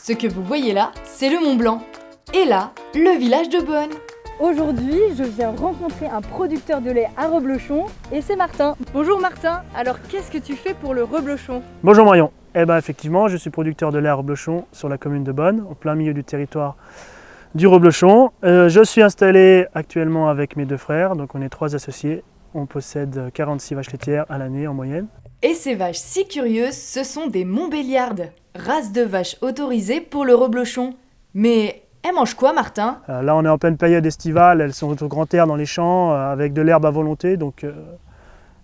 Ce que vous voyez là, c'est le Mont Blanc. Et là, le village de Bonne. Aujourd'hui, je viens rencontrer un producteur de lait à Reblochon et c'est Martin. Bonjour Martin, alors qu'est-ce que tu fais pour le Reblochon? Bonjour Marion. Effectivement, je suis producteur de lait à Reblochon sur la commune de Bonne, au plein milieu du territoire du Reblochon. Je suis installé actuellement avec mes deux frères, donc on est 3 associés. On possède 46 vaches laitières à l'année en moyenne. Et ces vaches si curieuses, ce sont des Montbéliardes, race de vaches autorisée pour le Reblochon. Mais elles mangent quoi, Martin? Là, on est en pleine période estivale, elles sont au grand air dans les champs avec de l'herbe à volonté. Donc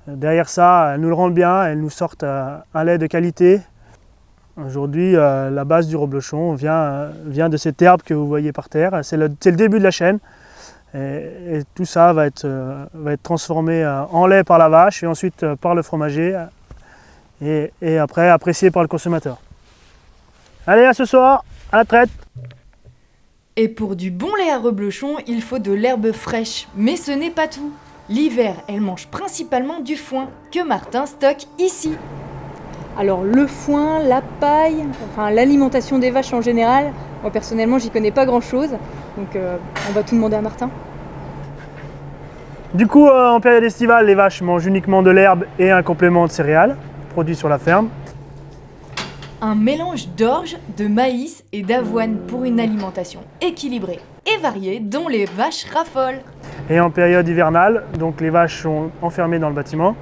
derrière ça, elles nous le rendent bien, elles nous sortent un lait de qualité. Aujourd'hui, la base du Reblochon vient de cette herbe que vous voyez par terre. C'est le début de la chaîne. Et tout ça va être transformé en lait par la vache et ensuite par le fromager et après apprécié par le consommateur. Allez, à ce soir, à la traite! Et pour du bon lait à Reblochon, il faut de l'herbe fraîche. Mais ce n'est pas tout. L'hiver, elles mangent principalement du foin que Martin stocke ici. Alors le foin, la paille, enfin l'alimentation des vaches en général, moi personnellement j'y connais pas grand chose, donc on va tout demander à Martin. Du coup, en période estivale, les vaches mangent uniquement de l'herbe et un complément de céréales produit sur la ferme. Un mélange d'orge, de maïs et d'avoine pour une alimentation équilibrée et variée dont les vaches raffolent. Et en période hivernale, donc les vaches sont enfermées dans le bâtiment.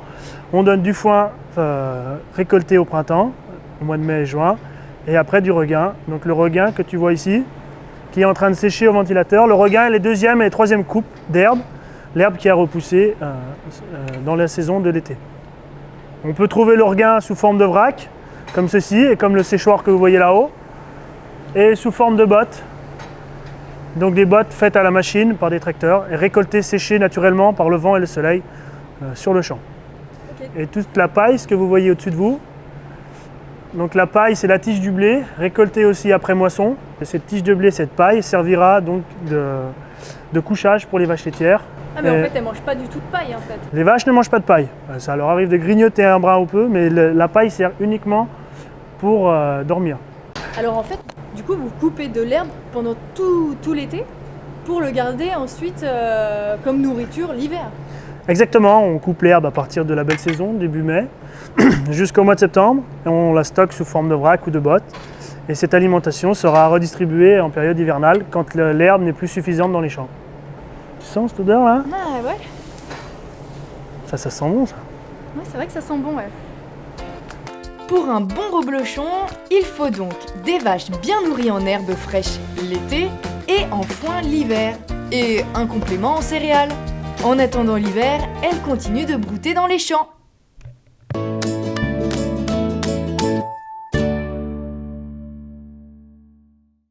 On donne du foin récolté au printemps, au mois de mai et juin, et après du regain. Donc le regain que tu vois ici, qui est en train de sécher au ventilateur. Le regain est les deuxième et les troisième coupes d'herbe, l'herbe qui a repoussé dans la saison de l'été. On peut trouver le regain sous forme de vrac, comme ceci, et comme le séchoir que vous voyez là-haut, et sous forme de bottes. Donc des bottes faites à la machine par des tracteurs et récoltées, séchées naturellement par le vent et le soleil sur le champ. Okay. Et toute la paille, ce que vous voyez au-dessus de vous, donc la paille c'est la tige du blé, récoltée aussi après moisson. Et cette tige de blé, cette paille, servira donc de couchage pour les vaches laitières. Ah mais en fait elles ne mangent pas du tout de paille en fait. Les vaches ne mangent pas de paille. Ça leur arrive de grignoter un brin ou peu, mais la paille sert uniquement pour dormir. Alors en fait, du coup vous coupez de l'herbe pendant tout l'été pour le garder ensuite comme nourriture l'hiver. Exactement, on coupe l'herbe à partir de la belle saison, début mai, jusqu'au mois de septembre. Et on la stocke sous forme de vrac ou de bottes. Et cette alimentation sera redistribuée en période hivernale quand l'herbe n'est plus suffisante dans les champs. Tu sens cette odeur là? Ah ouais. Ça sent bon ça. Ouais, c'est vrai que ça sent bon, ouais. Pour un bon Reblochon, il faut donc des vaches bien nourries en herbe fraîche l'été et en foin l'hiver. Et un complément en céréales. En attendant l'hiver, elles continuent de brouter dans les champs.